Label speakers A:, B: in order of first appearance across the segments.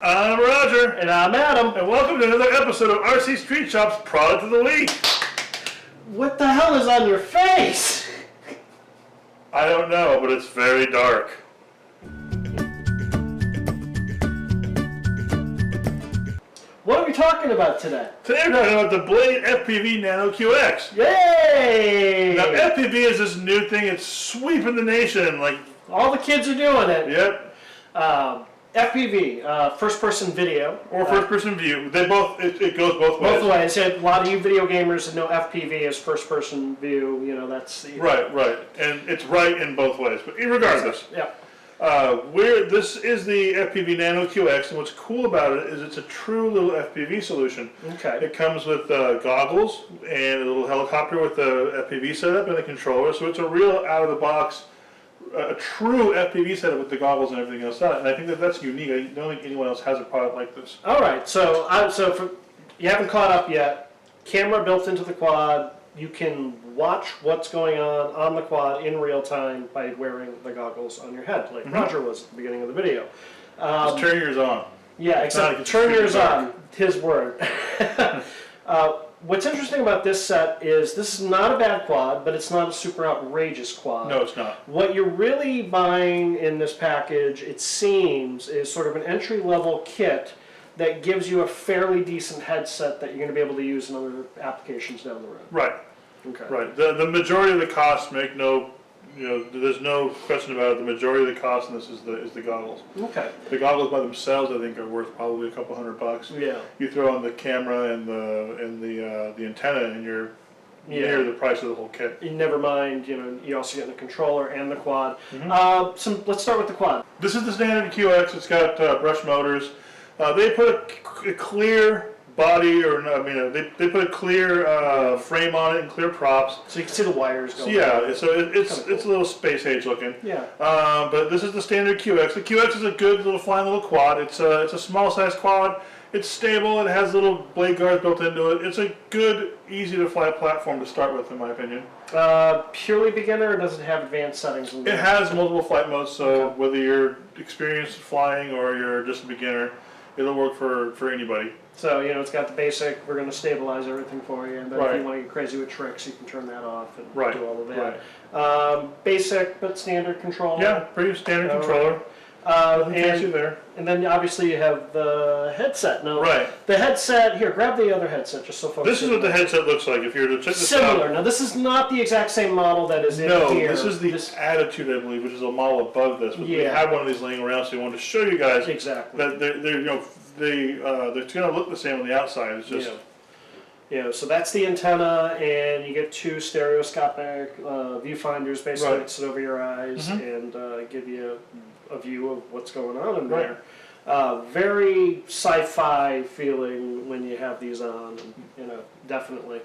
A: I'm Roger.
B: And I'm Adam.
A: And welcome to another episode of RC Street Shop's Product of the Week.
B: What the hell is on your face?
A: I don't know, but it's very dark.
B: What are we talking about today?
A: Today we're talking about the Blade FPV Nano QX.
B: Yay!
A: Now FPV is this new thing, it's sweeping the nation. Like
B: all the kids are doing it.
A: Yep.
B: FPV, first-person video.
A: Or first-person view. They both, it goes both ways.
B: Both ways. A lot of you video gamers know FPV is first-person view. You know, that's...
A: Right. And it's right in both ways. But regardless.
B: Yeah.
A: This is the FPV Nano QX, and what's cool about it is it's a true little FPV solution.
B: Okay.
A: It comes with goggles and a little helicopter with the FPV setup and the controller, so it's a real out-of-the-box, a true FPV setup with the goggles and everything else on it. And I think that that's unique. I don't think anyone else has a product like this.
B: All right. So, you haven't caught up yet. Camera built into the quad. You can watch what's going on the quad in real time by wearing the goggles on your head, like Roger was at the beginning of the video.
A: Just turn yours on.
B: Yeah, except turn yours on, his word. What's interesting about this set is this is not a bad quad, but it's not a super outrageous quad.
A: No, it's not.
B: What you're really buying in this package, it seems, is sort of an entry-level kit that gives you a fairly decent headset that you're going to be able to use in other applications down the road.
A: Right.
B: Okay.
A: Right. The majority of the costs make no, there's no question about it. The majority of the cost in this is the goggles. Okay. The goggles by themselves, I think, are worth probably a couple $100.
B: Yeah.
A: You throw on the camera and the antenna, and you're near the price of the whole kit.
B: Never mind, you also get the controller and the quad. Let's start with the quad.
A: This is the standard QX. It's got brush motors. They put a clear body, they put a clear frame on it and clear props.
B: So you can see the wires going.
A: So yeah, so it's a little space age looking.
B: Yeah.
A: But this is the standard QX. The QX is a good little fine little quad. It's a small size quad. It's stable. It has little blade guards built into it. It's a good, easy to fly platform to start with, in my opinion.
B: Purely beginner, or does it have advanced settings?
A: It has multiple flight modes, so whether you're experienced flying or you're just a beginner, it'll work for anybody.
B: So, it's got the basic, we're going to stabilize everything for you, and then if you want to get crazy with tricks, you can turn that off and do all of that.
A: Right.
B: Basic, but standard controller.
A: Yeah, pretty standard controller.
B: And then obviously you have the headset. Now,
A: right.
B: The headset, here, grab the other headset just so folks
A: This is what the headset looks like. If you were to check this
B: Similar.
A: out.
B: Now, this is not the exact same model that is in here.
A: No, this is the Attitude, I believe, which is a model above this. But we have one of these laying around, so we wanted to show you guys that they're going to look the same on the outside. It's just
B: so that's the antenna, and you get two stereoscopic viewfinders basically that sit over your eyes and give you a view of what's going on in there. Very sci-fi feeling when you have these on, definitely.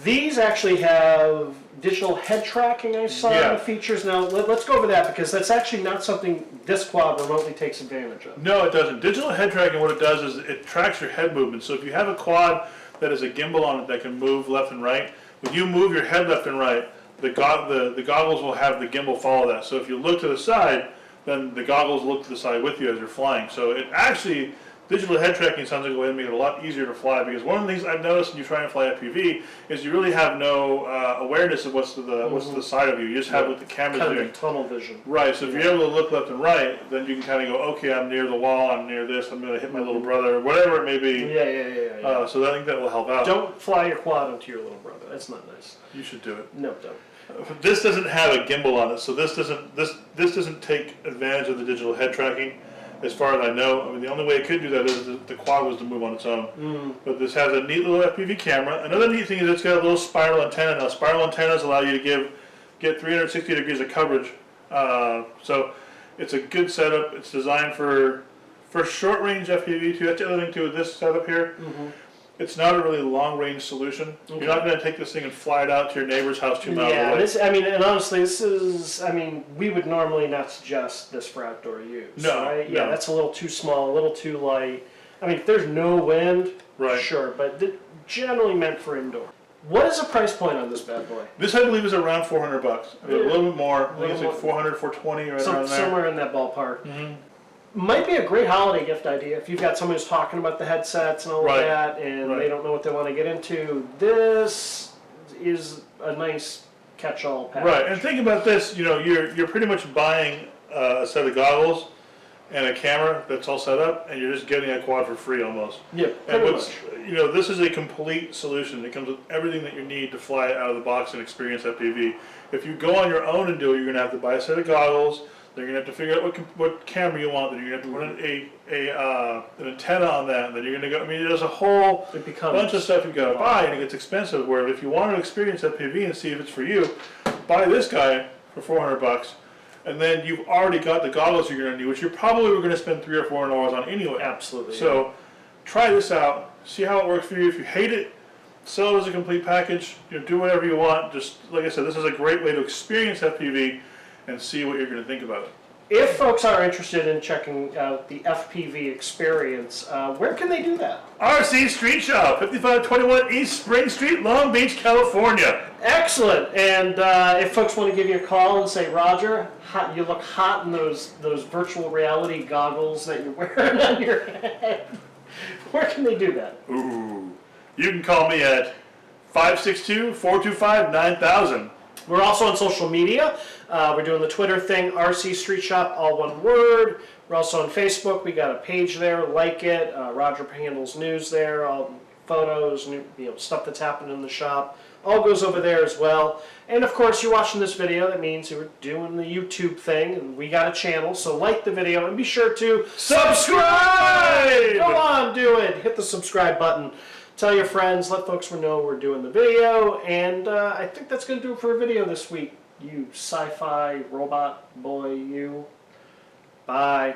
B: These actually have digital head tracking, I saw in the features. Now, let's go over that, because that's actually not something this quad remotely takes advantage of.
A: No, it doesn't. Digital head tracking, what it does is it tracks your head movement. So if you have a quad that has a gimbal on it that can move left and right, when you move your head left and right, the goggles will have the gimbal follow that. So if you look to the side, then the goggles look to the side with you as you're flying. So it actually, digital head tracking sounds like a way to make it a lot easier to fly, because one of the things I've noticed when you try and fly FPV is you really have no awareness of what's to the side of you. You just have what the camera's doing.
B: Kind of tunnel vision.
A: Right, so if you're able to look left and right, then you can kind of go, okay, I'm near the wall, I'm near this, I'm going to hit my little brother, whatever it may be.
B: Yeah.
A: So I think that will help out.
B: Don't fly your quad into your little brother. That's not nice.
A: You should do it.
B: No, don't.
A: This doesn't have a gimbal on it, so this doesn't take advantage of the digital head tracking, as far as I know. I mean, the only way it could do that is if the quad was to move on its own. But this has a neat little FPV camera. Another neat thing is it's got a little spiral antenna. Now, spiral antennas allow you to get 360 degrees of coverage. So it's a good setup. It's designed for short range FPV too. That's the other thing too with this setup here. It's not a really long-range solution. You're not going to take this thing and fly it out to your neighbor's house 2 miles away.
B: And honestly, we would normally not suggest this for outdoor use.
A: No,
B: right? Yeah, that's a little too small, a little too light. I mean, if there's no wind, sure, but generally meant for indoor. What is the price point on this bad boy?
A: This, I believe, is around $400. I mean, a little bit more. I think it's like 400, 420, right around there.
B: Somewhere in that ballpark. Might be a great holiday gift idea if you've got someone who's talking about the headsets and all
A: Right.
B: of that, and
A: Right.
B: they don't know what they want to get into. This is a nice catch-all package.
A: Right, and think about this, you know, you're pretty much buying a set of goggles and a camera that's all set up, and you're just getting a quad for free almost.
B: Yeah,
A: And
B: pretty
A: what's,
B: much.
A: you know, this is a complete solution. It comes with everything that you need to fly out of the box and experience FPV. If you go on your own and do it, you're gonna have to buy a set of goggles. Then you're gonna have to figure out what camera you want. Then you're gonna have to put an antenna on that. And then you're gonna go. I mean, there's a whole
B: It becomes
A: bunch of stuff you gotta buy, and it gets expensive. Where if you want to experience FPV and see if it's for you, buy this guy for $400, and then you've already got the goggles you're gonna need, which you probably were gonna spend $300 or $400 on anyway.
B: Absolutely.
A: So try this out. See how it works for you. If you hate it, sell it as a complete package. You know, do whatever you want. Just like I said, this is a great way to experience FPV and see what you're going to think about it.
B: If folks are interested in checking out the FPV experience, where can they do that?
A: RC Street Shop, 5521 East Spring Street, Long Beach, California.
B: Excellent. And if folks want to give you a call and say, Roger, you look hot in those virtual reality goggles that you're wearing on your head, where can they do that?
A: Ooh. You can call me at 562-425-9000.
B: We're also on social media. We're doing the Twitter thing, RC Street Shop, all one word. We're also on Facebook. We got a page there. Like it. Roger handles news there, all photos, you know, stuff that's happening in the shop. All goes over there as well. And of course, you're watching this video. That means you're doing the YouTube thing, and we got a channel. So like the video and be sure to
A: subscribe.
B: Go on, do it. Hit the subscribe button. Tell your friends, let folks know we're doing the video, and I think that's going to do it for a video this week. You sci-fi robot boy, you. Bye.